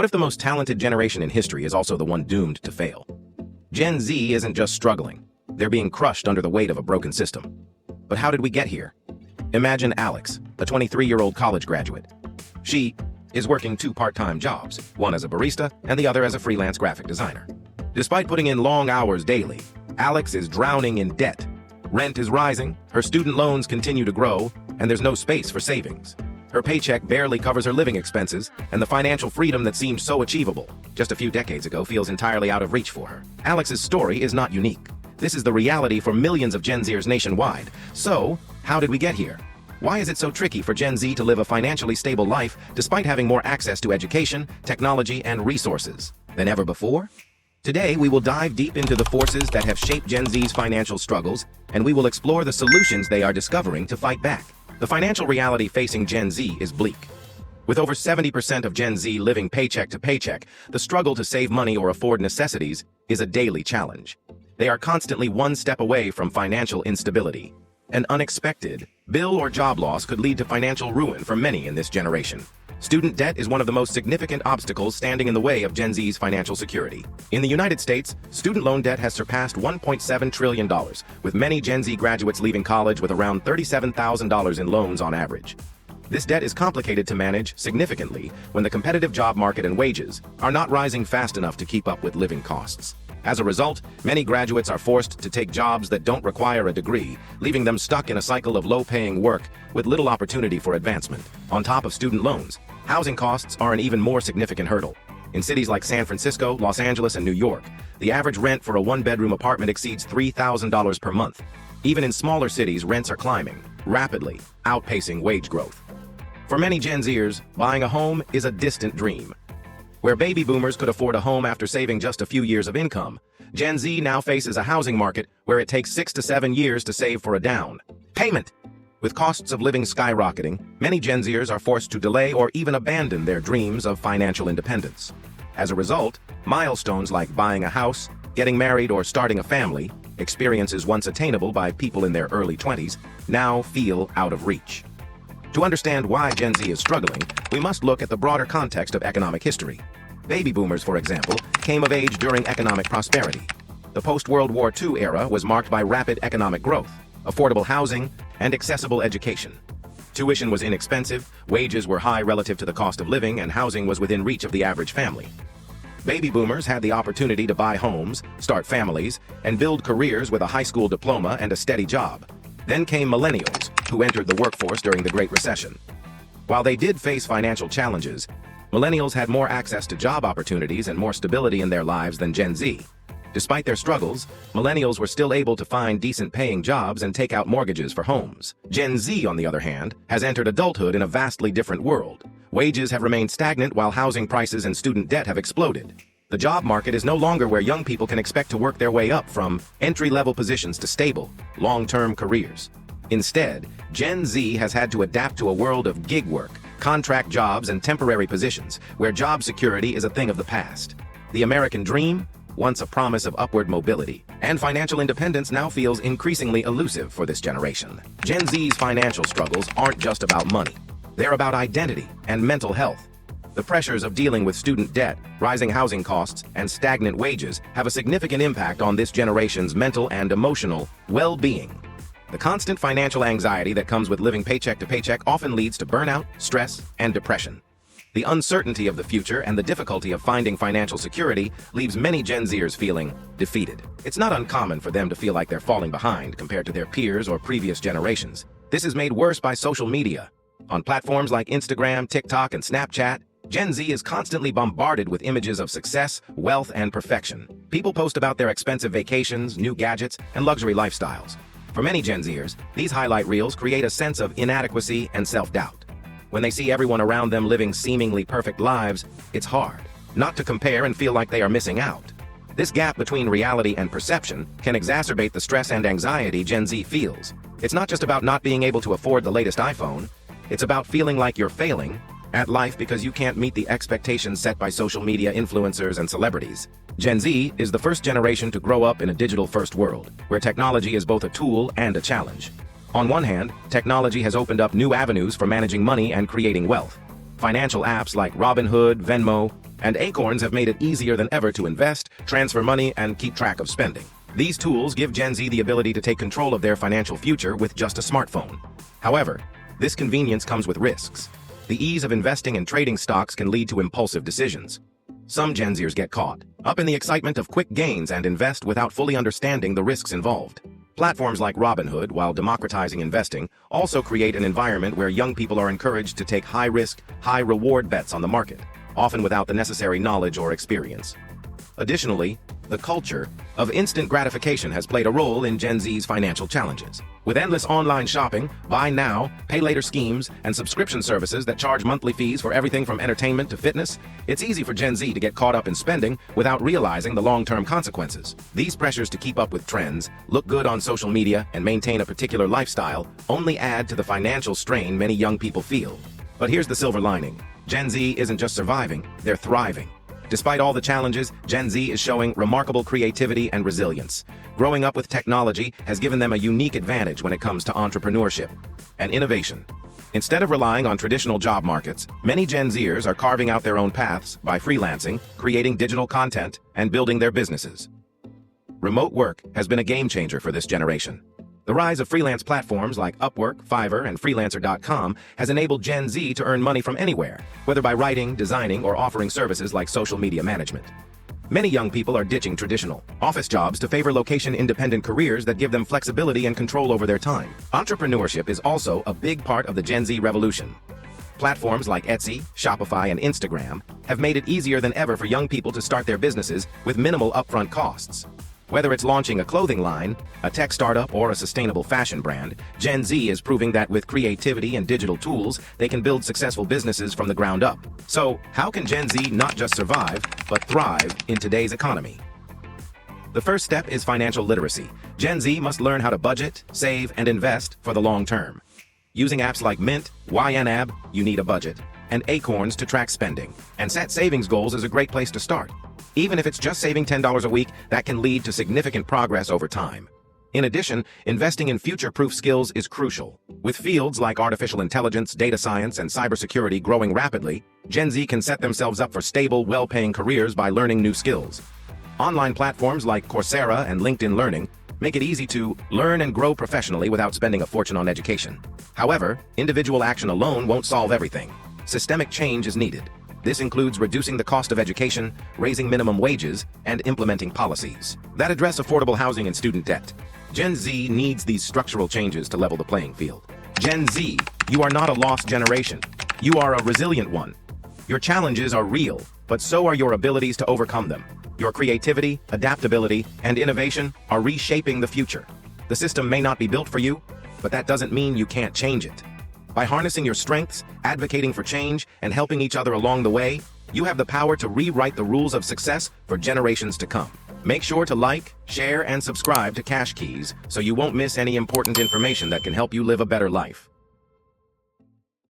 What if the most talented generation in history is also the one doomed to fail? Gen Z isn't just struggling. They're being crushed under the weight of a broken system. But how did we get here? Imagine Alex, a 23-year-old college graduate. She is working two part-time jobs, one as a barista and the other as a freelance graphic designer. Despite putting in long hours daily, Alex is drowning in debt. Rent is rising, her student loans continue to grow, and there's no space for savings. Her paycheck barely covers her living expenses, and the financial freedom that seemed so achievable just a few decades ago feels entirely out of reach for her. Alex's story is not unique. This is the reality for millions of Gen Zers nationwide. So, how did we get here? Why is it so tricky for Gen Z to live a financially stable life despite having more access to education, technology, and resources than ever before? Today, we will dive deep into the forces that have shaped Gen Z's financial struggles, and we will explore the solutions they are discovering to fight back. The financial reality facing Gen Z is bleak. With over 70% of Gen Z living paycheck to paycheck, the struggle to save money or afford necessities is a daily challenge. They are constantly one step away from financial instability. An unexpected bill or job loss could lead to financial ruin for many in this generation. Student debt is one of the most significant obstacles standing in the way of Gen Z's financial security. In the United States, student loan debt has surpassed $1.7 trillion, with many Gen Z graduates leaving college with around $37,000 in loans on average. This debt is complicated to manage significantly when the competitive job market and wages are not rising fast enough to keep up with living costs. As a result, many graduates are forced to take jobs that don't require a degree, leaving them stuck in a cycle of low-paying work with little opportunity for advancement. On top of student loans, housing costs are an even more significant hurdle. In cities like San Francisco, Los Angeles, and New York, the average rent for a one-bedroom apartment exceeds $3,000 per month. Even in smaller cities, rents are climbing, rapidly, outpacing wage growth. For many Gen Zers, buying a home is a distant dream. Where baby boomers could afford a home after saving just a few years of income, Gen Z now faces a housing market where it takes 6 to 7 years to save for a down payment. With costs of living skyrocketing, many Gen Zers are forced to delay or even abandon their dreams of financial independence. As a result, milestones like buying a house, getting married, or starting a family, experiences once attainable by people in their early 20s, now feel out of reach. To understand why Gen Z is struggling, we must look at the broader context of economic history. Baby boomers, for example, came of age during economic prosperity. The post-World War II era was marked by rapid economic growth, affordable housing, and accessible education. Tuition was inexpensive, wages were high relative to the cost of living, and housing was within reach of the average family. Baby boomers had the opportunity to buy homes, start families, and build careers with a high school diploma and a steady job. Then came millennials, who entered the workforce during the Great Recession. While they did face financial challenges, millennials had more access to job opportunities and more stability in their lives than Gen Z. Despite their struggles, millennials were still able to find decent-paying jobs and take out mortgages for homes. Gen Z, on the other hand, has entered adulthood in a vastly different world. Wages have remained stagnant while housing prices and student debt have exploded. The job market is no longer where young people can expect to work their way up from entry-level positions to stable, long-term careers. Instead, Gen Z has had to adapt to a world of gig work, contract jobs, and temporary positions, where job security is a thing of the past. The American dream, once a promise of upward mobility and financial independence, now feels increasingly elusive for this generation. Gen Z's financial struggles aren't just about money. They're about identity and mental health. The pressures of dealing with student debt, rising housing costs, and stagnant wages have a significant impact on this generation's mental and emotional well-being. The constant financial anxiety that comes with living paycheck to paycheck often leads to burnout, stress, and depression. The uncertainty of the future and the difficulty of finding financial security leaves many Gen Zers feeling defeated. It's not uncommon for them to feel like they're falling behind compared to their peers or previous generations. This is made worse by social media. On platforms like Instagram, TikTok, and Snapchat, Gen Z is constantly bombarded with images of success, wealth, and perfection. People post about their expensive vacations, new gadgets, and luxury lifestyles. For many Gen Zers, these highlight reels create a sense of inadequacy and self-doubt. When they see everyone around them living seemingly perfect lives, it's hard not to compare and feel like they are missing out. This gap between reality and perception can exacerbate the stress and anxiety Gen Z feels. It's not just about not being able to afford the latest iPhone. It's about feeling like you're failing at life because you can't meet the expectations set by social media influencers and celebrities. Gen Z is the first generation to grow up in a digital-first world, where technology is both a tool and a challenge. On one hand, technology has opened up new avenues for managing money and creating wealth. Financial apps like Robinhood, Venmo, and acorns have made it easier than ever to invest, transfer money, and keep track of spending. These tools give Gen Z the ability to take control of their financial future with just a smartphone. However, this convenience comes with risks. The ease of investing and trading stocks can lead to impulsive decisions. Some Gen Zers get caught up in the excitement of quick gains and invest without fully understanding the risks involved. Platforms like Robinhood, while democratizing investing, also create an environment where young people are encouraged to take high-risk, high-reward bets on the market, often without the necessary knowledge or experience. Additionally, the culture of instant gratification has played a role in Gen Z's financial challenges. With endless online shopping, buy now, pay later schemes, and subscription services that charge monthly fees for everything from entertainment to fitness, it's easy for Gen Z to get caught up in spending without realizing the long-term consequences. These pressures to keep up with trends, look good on social media, and maintain a particular lifestyle only add to the financial strain many young people feel. But here's the silver lining. Gen Z isn't just surviving, they're thriving. Despite all the challenges, Gen Z is showing remarkable creativity and resilience. Growing up with technology has given them a unique advantage when it comes to entrepreneurship and innovation. Instead of relying on traditional job markets, many Gen Zers are carving out their own paths by freelancing, creating digital content, and building their businesses. Remote work has been a game changer for this generation. The rise of freelance platforms like Upwork, Fiverr, and Freelancer.com has enabled Gen Z to earn money from anywhere, whether by writing, designing, or offering services like social media management. Many young people are ditching traditional office jobs to favor location-independent careers that give them flexibility and control over their time. Entrepreneurship is also a big part of the Gen Z revolution. Platforms like Etsy, Shopify, and Instagram have made it easier than ever for young people to start their businesses with minimal upfront costs. Whether it's launching a clothing line, a tech startup, or a sustainable fashion brand, Gen Z is proving that with creativity and digital tools, they can build successful businesses from the ground up. So, how can Gen Z not just survive, but thrive in today's economy? The first step is financial literacy. Gen Z must learn how to budget, save, and invest for the long term. Using apps like Mint, YNAB, You Need a Budget, and Acorns to track spending and set savings goals is a great place to start. Even if it's just saving $10 a week, that can lead to significant progress over time. In addition, investing in future-proof skills is crucial. With fields like artificial intelligence, data science, and cybersecurity growing rapidly, Gen Z can set themselves up for stable, well-paying careers by learning new skills. Online platforms like Coursera and LinkedIn Learning make it easy to learn and grow professionally without spending a fortune on education. However, individual action alone won't solve everything. Systemic change is needed. This includes reducing the cost of education, raising minimum wages, and implementing policies that address affordable housing and student debt. Gen Z needs these structural changes to level the playing field. Gen Z, you are not a lost generation. You are a resilient one. Your challenges are real, but so are your abilities to overcome them. Your creativity, adaptability, and innovation are reshaping the future. The system may not be built for you, but that doesn't mean you can't change it. By harnessing your strengths, advocating for change, and helping each other along the way, you have the power to rewrite the rules of success for generations to come. Make sure to like, share, and subscribe to CashKeys so you won't miss any important information that can help you live a better life.